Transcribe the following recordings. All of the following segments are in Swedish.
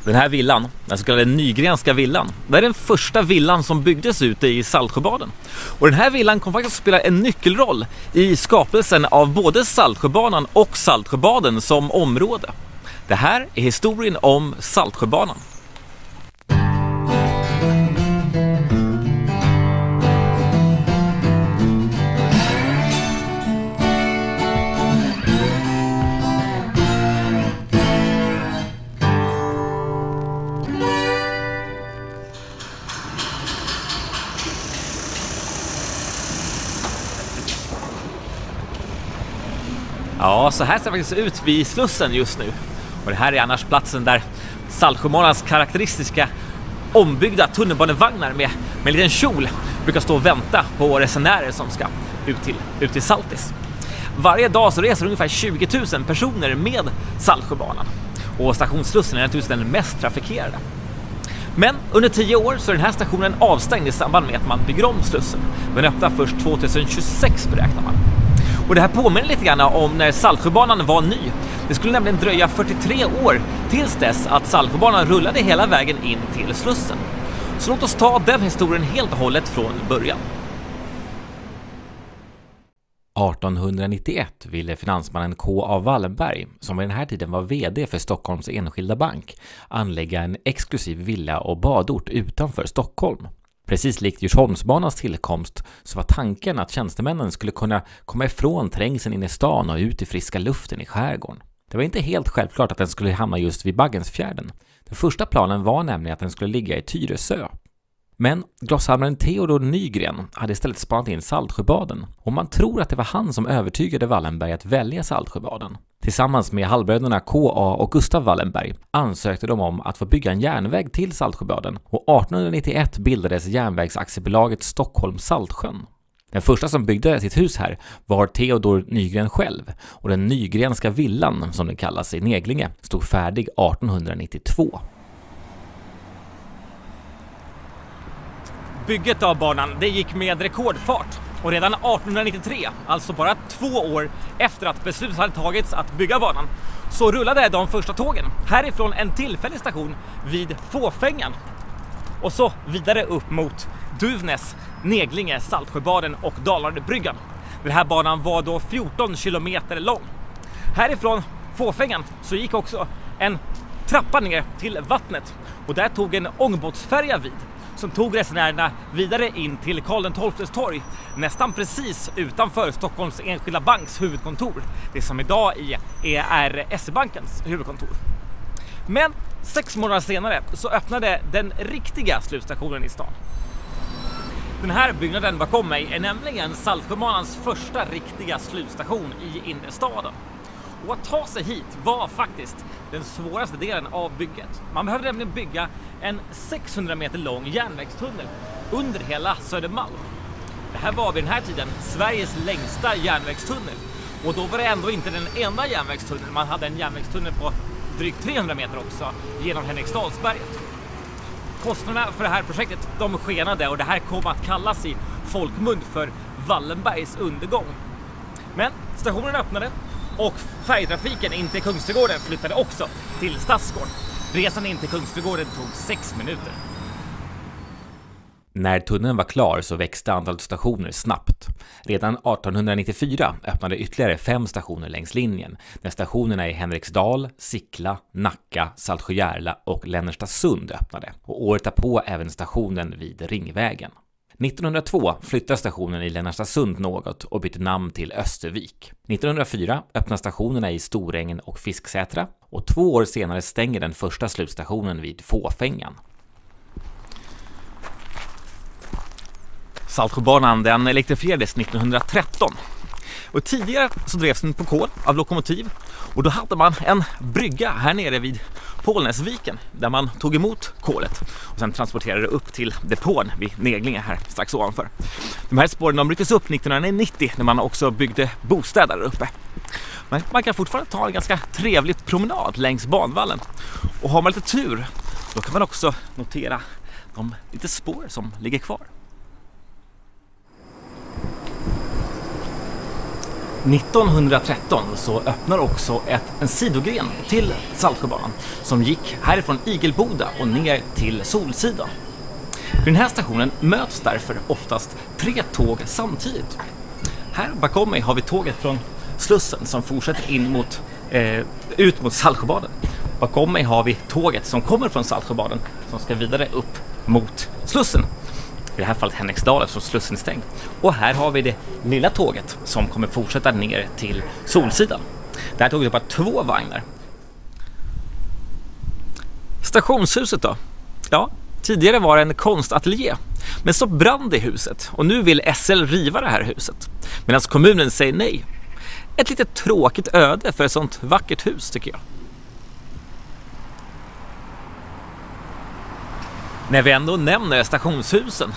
Den här villan, den så kallade Nygrenska villan, det är den första villan som byggdes ute i Saltsjöbaden. Och den här villan kom faktiskt att spela en nyckelroll i skapelsen av både Saltsjöbanan och Saltsjöbaden som område. Det här är historien om Saltsjöbanan. Ja, så här ser det faktiskt ut vid Slussen just nu. Och det här är annars platsen där Saltsjöbanans karaktäristiska ombyggda tunnelbanevagnar med en liten kjol brukar stå och vänta på resenärer som ska ut till Saltis. Varje dag så reser ungefär 20 000 personer med Saltsjöbanan. Och stationsslussen är naturligtvis den mest trafikerade. Men under 10 år så är den här stationen avstängd i samband med att man bygger om Slussen. Den öppnar först 2026 beräknar man. Och det här påminner lite grann om när Saltsjöbanan var ny. Det skulle nämligen dröja 43 år tills dess att Saltsjöbanan rullade hela vägen in till Slussen. Så låt oss ta den historien helt och hållet från början. 1891 ville finansmannen K.A. Wallenberg, som vid den här tiden var vd för Stockholms enskilda bank, anlägga en exklusiv villa- och badort utanför Stockholm. Precis likt Djursholmsbanans tillkomst så var tanken att tjänstemännen skulle kunna komma ifrån trängseln in i stan och ut i friska luften i skärgården. Det var inte helt självklart att den skulle hamna just vid Baggensfjärden. Den första planen var nämligen att den skulle ligga i Tyresö. Men grosshandlaren Theodor Nygren hade istället spanat in Saltsjöbaden, och man tror att det var han som övertygade Wallenberg att välja Saltsjöbaden. Tillsammans med halvbröderna K.A. och Gustav Wallenberg ansökte de om att få bygga en järnväg till Saltsjöbaden, och 1891 bildades järnvägsaktiebolaget Stockholm Saltsjön. Den första som byggde sitt hus här var Theodor Nygren själv, och den Nygrenska villan, som det kallas i Neglinge, stod färdig 1892. Bygget av banan det gick med rekordfart, och redan 1893, alltså bara 2 år efter att beslutet hade tagits att bygga banan, så rullade de första tågen härifrån en tillfällig station vid Fåfängan och så vidare upp mot Duvnäs, Neglinge, Saltsjöbaden och Dalaröbryggan. Den här banan var då 14 kilometer lång. Härifrån Fåfängan så gick också en trappa ner till vattnet, och där tog en ångbåtsfärja vid, som tog resenärerna vidare in till Karl XII:s torg, nästan precis utanför Stockholms enskilda banks huvudkontor, det som idag är SE-bankens huvudkontor. Men 6 månader senare så öppnade den riktiga slutstationen i stan. Den här byggnaden bakom mig är nämligen Saltsjöbanans första riktiga slutstation i innerstaden. Och att ta sig hit var faktiskt den svåraste delen av bygget. Man behövde nämligen bygga en 600 meter lång järnvägstunnel under hela Södermalm. Det här var vid den här tiden Sveriges längsta järnvägstunnel. Och då var det ändå inte den enda järnvägstunneln. Man hade en järnvägstunnel på drygt 300 meter också genom Henriksdalsberget. Kostnaderna för det här projektet de skenade, och det här kom att kallas i folkmun för Wallenbergs undergång. Men stationen öppnade, och färjetrafiken in till Kungsträdgården flyttade också till Stadsgården. Resan in till Kungsträdgården tog 6 minuter. När tunneln var klar så växte antalet stationer snabbt. Redan 1894 öppnade ytterligare 5 stationer längs linjen, när stationerna i Henriksdal, Sickla, Nacka, Saltsjöjärla och Lännerstadsund öppnade, och året därpå även stationen vid Ringvägen. 1902 flyttade stationen i Lännerstadsund något och bytte namn till Östervik. 1904 öppnade stationerna i Storängen och Fisksätra, och 2 år senare stänger den första slutstationen vid Fåfängan. Saltsjöbanan den elektrifierades 1913. Och tidigare så drevs den på kol av lokomotiv, och då hade man en brygga här nere vid Pålnäsviken där man tog emot kolet och sen transporterade det upp till depån vid Neglinge här strax ovanför. De här spåren de rycktes upp 1990 när man också byggde bostäder där uppe. Men man kan fortfarande ta en ganska trevligt promenad längs banvallen, och har man lite tur då kan man också notera de lite spår som ligger kvar. 1913 så öppnar också en sidogren till Saltsjöbanan som gick härifrån Igelboda och ner till Solsidan. Vid den här stationen möts därför oftast 3 tåg samtidigt. Här bakom mig har vi tåget från Slussen som fortsätter ut mot Saltsjöbaden. Bakom mig har vi tåget som kommer från Saltsjöbaden som ska vidare upp mot Slussen. I det här fallet Henriksdal eftersom Slussen är stängd. Och här har vi det lilla tåget som kommer fortsätta ner till Solsidan. Det här tåget har bara 2 vagnar. Stationshuset då? Ja, tidigare var det en konstateljé. Men så brann det huset och nu vill SL riva det här huset. Medan kommunen säger nej. Ett lite tråkigt öde för ett sånt vackert hus tycker jag. När vi ändå nämner stationshusen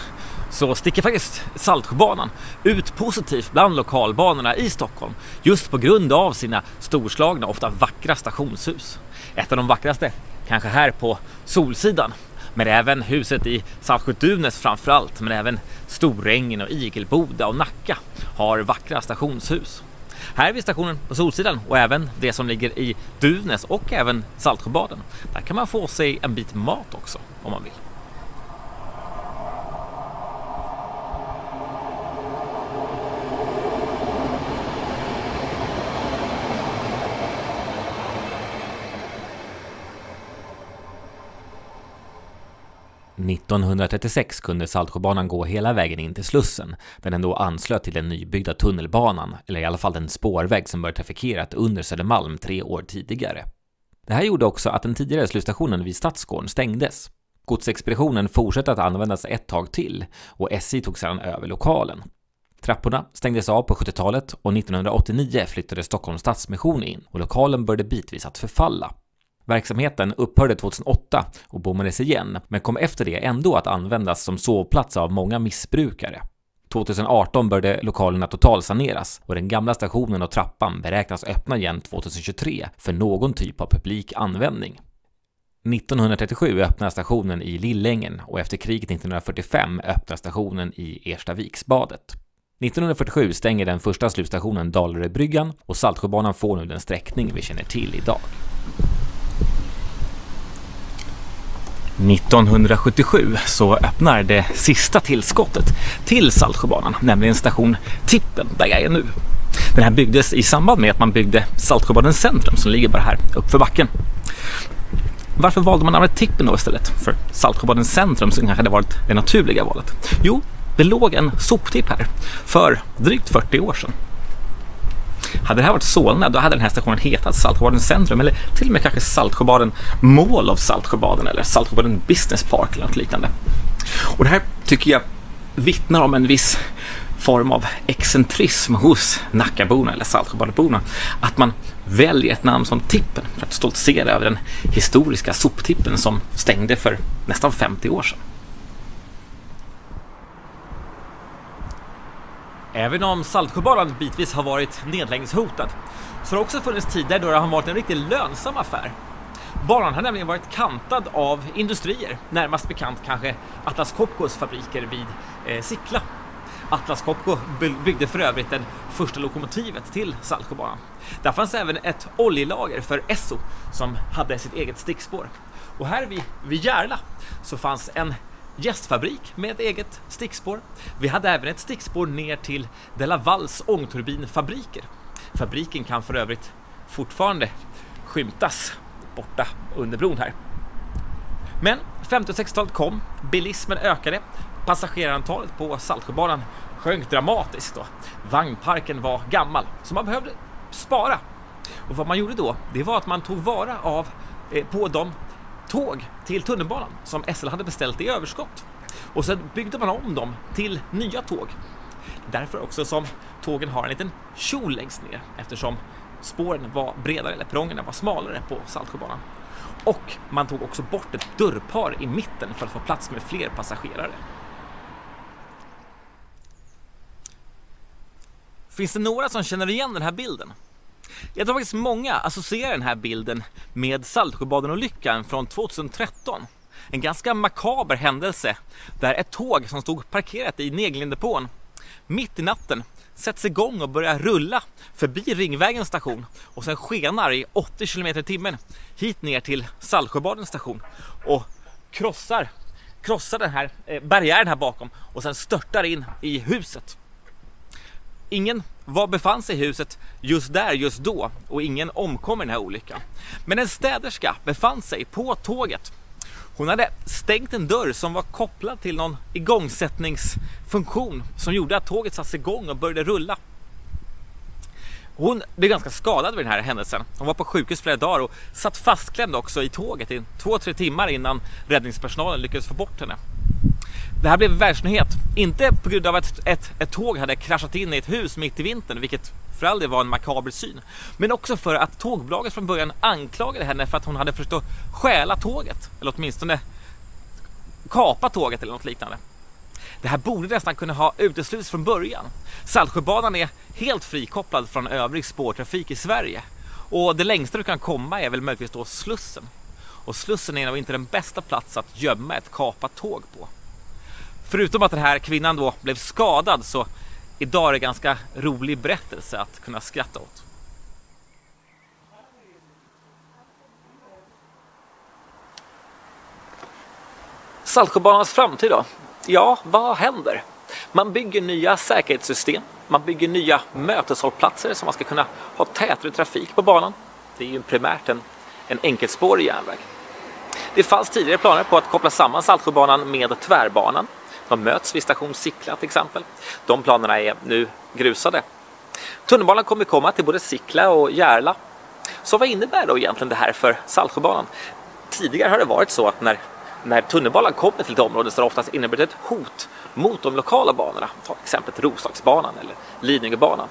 så sticker faktiskt Saltsjöbanan ut positivt bland lokalbanorna i Stockholm just på grund av sina storslagna, ofta vackra stationshus. Ett av de vackraste kanske här på Solsidan, men även huset i Saltsjö-Duvnäs framförallt, men även Storängen och Igelboda och Nacka har vackra stationshus. Här vid stationen på Solsidan och även det som ligger i Duvnäs och även Saltsjöbaden, där kan man få sig en bit mat också om man vill. –1936 kunde Saltsjöbanan gå hela vägen in till Slussen, där den då anslöt till den nybyggda tunnelbanan, eller i alla fall den spårväg som började trafikerat under Södermalm 3 år tidigare. Det här gjorde också att den tidigare slutstationen vid Stadsgården stängdes. Godsexpeditionen fortsatte att användas ett tag till och SJ tog sedan över lokalen. Trapporna stängdes av på 70-talet och 1989 flyttade Stockholms Stadsmission in och lokalen började bitvis att förfalla. Verksamheten upphörde 2008 och bommades igen, men kom efter det ändå att användas som sovplats av många missbrukare. 2018 började lokalerna totalsaneras och den gamla stationen och trappan beräknas öppna igen 2023 för någon typ av publik användning. 1937 öppnar stationen i Lillängen och efter kriget 1945 öppnar stationen i Erstaviksbadet. 1947 stänger den första slutstationen Dalaröbryggan och Saltsjöbanan får nu den sträckning vi känner till idag. 1977 så öppnar det sista tillskottet till Saltsjöbanan, nämligen station Tippen där jag är nu. Den här byggdes i samband med att man byggde Saltsjöbadens centrum som ligger bara här uppför backen. Varför valde man namnet Tippen då istället för Saltsjöbadens centrum som kanske hade varit det naturliga valet? Jo, det låg en soptipp här för drygt 40 år sedan. Hade det här varit Solna, då hade den här stationen hetat Saltsjöbadens centrum eller till och med kanske Saltsjöbaden Mall of Saltsjöbaden eller Saltsjöbaden Business Park eller något liknande. Och det här tycker jag vittnar om en viss form av excentrism hos Nackaborna eller Saltsjöbadenborna, att man väljer ett namn som Tippen för att stoltsera över den historiska soptippen som stängde för nästan 50 år sedan. Även om Saltsjöbanan bitvis har varit nedläggningshotad så har det också funnits tider då det har varit en riktigt lönsam affär. Banan har nämligen varit kantad av industrier, närmast bekant kanske Atlas Copcos fabriker vid Sickla. Atlas Copco byggde för övrigt det första lokomotivet till Saltsjöbanan. Där fanns även ett oljelager för Esso som hade sitt eget stickspår. Och här vid Järla så fanns en gästfabrik med ett eget stickspår. Vi hade även ett stickspår ner till De La Valls ångturbinfabriker. Fabriken kan för övrigt fortfarande skymtas borta under bron här. Men 50- och 60-talet kom, bilismen ökade, passagerarantalet på Saltsjöbanan sjönk dramatiskt då. Vagnparken var gammal så man behövde spara. Och vad man gjorde då, det var att man tog vara på de tåg till tunnelbanan som SL hade beställt i överskott. Och så byggde man om dem till nya tåg. Därför också som tågen har en liten kjol längst ner eftersom spåren var bredare eller perrongerna var smalare på Saltsjöbanan. Och man tog också bort ett dörrpar i mitten för att få plats med fler passagerare. Finns det några som känner igen den här bilden? Jag tror faktiskt många associerar den här bilden med Saltsjöbaden-olyckan från 2013. En ganska makaber händelse där ett tåg som stod parkerat i Neglindepån mitt i natten sätts igång och börjar rulla förbi Ringvägens station och sen skenar i 80 km i timmen hit ner till Saltsjöbadens station och krossar den här barriären här bakom och sen störtar in i huset. Ingen befann sig i huset just då och ingen omkom i den här olyckan. Men en städerska befann sig på tåget. Hon hade stängt en dörr som var kopplad till någon igångsättningsfunktion som gjorde att tåget sattes igång och började rulla. Hon blev ganska skadad vid den här händelsen. Hon var på sjukhus flera dagar och satt fastklämd också i tåget i 2-3 timmar innan räddningspersonalen lyckades få bort henne. Det här blev världsnyhet, inte på grund av att ett tåg hade kraschat in i ett hus mitt i vintern, vilket för all del var en makaber syn, men också för att tågbolaget från början anklagade henne för att hon hade försökt att stjäla tåget, eller åtminstone kapa tåget eller något liknande. Det här borde nästan kunna ha uteslutits från början. Saltsjöbanan är helt frikopplad från övrig spårtrafik i Sverige. Och det längsta du kan komma är väl möjligtvis då Slussen. Och Slussen är nog inte den bästa plats att gömma ett kapat tåg på. Förutom att den här kvinnan då blev skadad så idag är det ganska rolig berättelse att kunna skratta åt. Saltsjöbanans framtid då? Ja, vad händer? Man bygger nya säkerhetssystem, man bygger nya möteshållplatser så man ska kunna ha tätare trafik på banan. Det är ju primärt en enkelspårig järnväg. Det fanns tidigare planer på att koppla samman Saltsjöbanan med tvärbanan. De möts vid station Sickla till exempel. De planerna är nu grusade. Tunnelbanan kommer komma till både Sickla och Järla. Så vad innebär då egentligen det här för Saltsjöbanan? Tidigare har det varit så att när tunnelbanan kommer till ett område så har det oftast inneburit ett hot mot de lokala banorna. Ta exempel Roslagsbanan eller Lidingöbanan.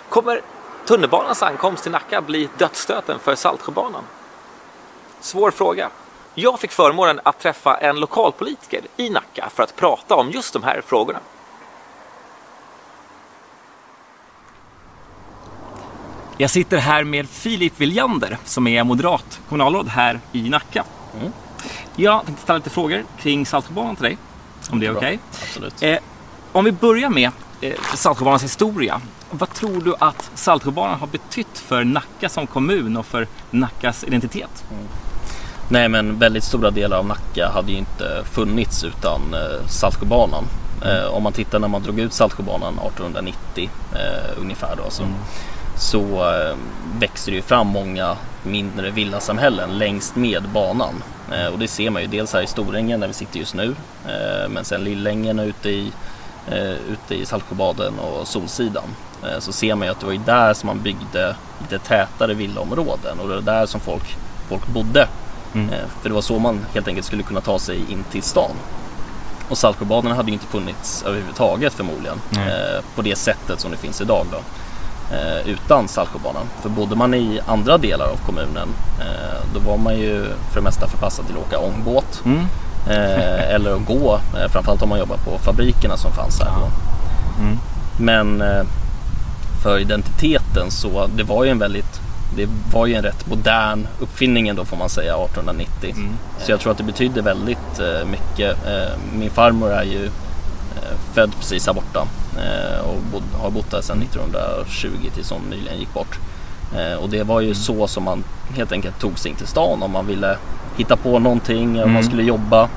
Kommer tunnelbanans ankomst till Nacka bli dödsstöten för Saltsjöbanan? Svår fråga. Jag fick förmånen att träffa en lokalpolitiker i Nacka för att prata om just de här frågorna. Jag sitter här med Filip Viljander som är moderat kommunalråd här i Nacka. Jag tänkte ställa lite frågor kring Saltsjöbanan till dig, om det är okej. Absolut. Om vi börjar med Saltsjöbanans historia. Vad tror du att Saltsjöbanan har betytt för Nacka som kommun och för Nackas identitet? Nej, men väldigt stora delar av Nacka hade ju inte funnits utan Saltsjöbanan. Om man tittar när man drog ut Saltsjöbanan 1890 ungefär då, så växer det ju fram många mindre villasamhällen längst med banan. Och det ser man ju dels här i Storängen där vi sitter just nu, men sen Lillängen ute i Saltsjöbaden och Solsidan. Så ser man ju att det var ju där som man byggde lite tätare villaområden och det var där som folk bodde. För det var så man helt enkelt skulle kunna ta sig in till stan. Och Saltsjöbaden hade ju inte funnits överhuvudtaget förmodligen på det sättet som det finns idag då, utan Saltsjöbanan. För bodde man i andra delar av kommunen då var man ju för det mesta förpassad till att åka ångbåt eller att gå, framförallt om man jobbar på fabrikerna som fanns här då. Men för identiteten så det var ju en rätt modern uppfinning ändå, får man säga, 1890. Så jag tror att det betydde väldigt mycket. Min farmor är ju född precis här borta och har bott där sedan 1920 tills hon nyligen gick bort. Och det var ju så som man helt enkelt tog sig in till stan om man ville hitta på någonting, om man skulle jobba.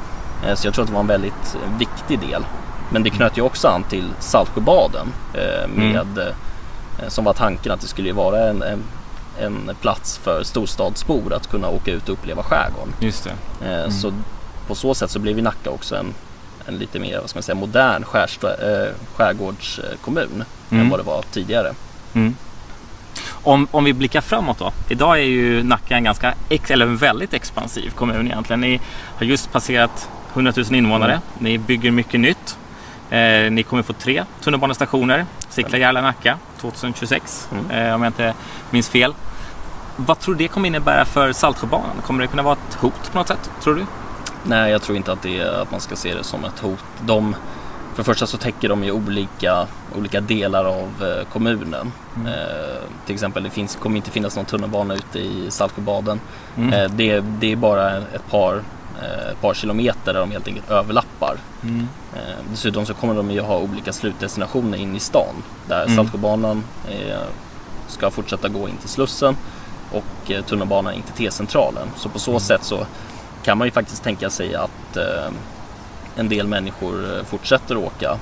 Så jag tror att det var en väldigt viktig del. Men det knöt ju också an till Saltsjöbaden som var tanken att det skulle vara en plats för storstadsbor att kunna åka ut och uppleva skärgården. Just det. Så på så sätt så blev vi Nacka också en lite mer, vad ska man säga, modern skärgårdskommun än vad det var tidigare. Om vi blickar framåt då. Idag är ju Nacka en väldigt expansiv kommun egentligen. Ni har just passerat 100 000 invånare. Ni bygger mycket nytt. Ni kommer få 3 tunnelbanestationer. Sickla, Järla, Nacka 2026 om jag inte minns fel. Vad tror du det kommer innebära för Saltsjöbanan? Kommer det kunna vara ett hot på något sätt, tror du? Nej, jag tror inte att man ska se det som ett hot. För det första så täcker de ju olika delar av kommunen. Till exempel, kommer inte finnas någon tunnelbana ute i Saltsjöbaden. Det är bara ett par ett par kilometer där de helt enkelt överlappar. Dessutom så kommer de ju ha olika slutdestinationer in i stan där Saltsjöbanan ska fortsätta gå in till Slussen och tunnelbanan in till T-centralen. Så på så sätt så kan man ju faktiskt tänka sig att en del människor fortsätter åka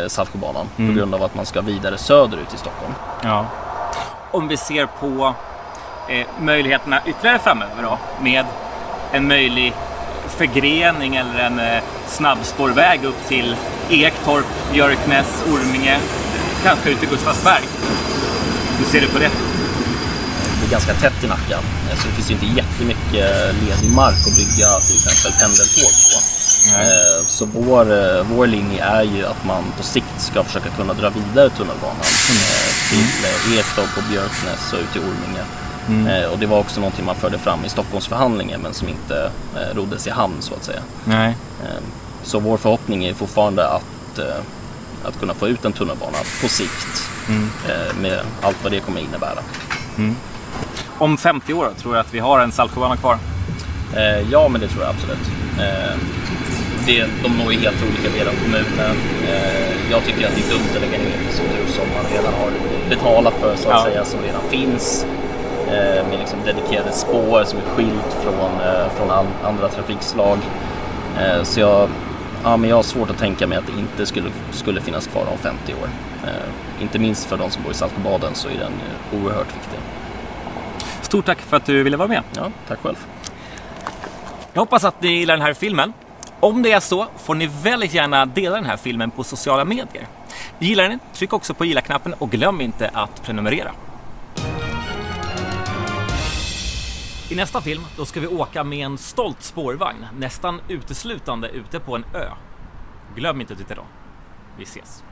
Saltsjöbanan på grund av att man ska vidare söderut i Stockholm. Ja. Om vi ser på möjligheterna ytterligare framöver då, med en möjlig förgrening eller en snabbspårväg upp till Ektorp, Björknäs, Orminge, kanske ut till Gustavsberg. Hur ser du på det? Det är ganska tätt i Nacka, så det finns ju inte jättemycket ledig mark att bygga till exempel pendeltåg på. Så vår linje är ju att man på sikt ska försöka kunna dra vidare tunnelbanan till Ektorp och Björknäs och ut till Orminge. Och det var också någonting man förde fram i Stockholmsförhandlingen men som inte roddes i hamn så att säga. Nej. Så vår förhoppning är fortfarande att kunna få ut en tunnelbana på sikt med allt vad det kommer innebära. Om 50 år tror jag att vi har en Saltsjöbana kvar? Ja, men det tror jag absolut. De når ju helt olika delar av kommunen. Jag tycker att det är dumt att lägga ner infrastruktur som man redan har betalat för så att säga, som redan finns. Med liksom dedikerade spår som är skilt från andra trafikslag. Så jag har svårt att tänka mig att det inte skulle finnas kvar om 50 år. Inte minst för de som bor i Saltsjöbaden så är den oerhört viktig. Stort tack för att du ville vara med. Ja, tack själv. Jag hoppas att ni gillar den här filmen. Om det är så får ni väldigt gärna dela den här filmen på sociala medier. Gillar den? Tryck också på gilla-knappen och glöm inte att prenumerera. I nästa film då ska vi åka med en stolt spårvagn nästan uteslutande ute på en ö. Glöm inte att titta då. Vi ses.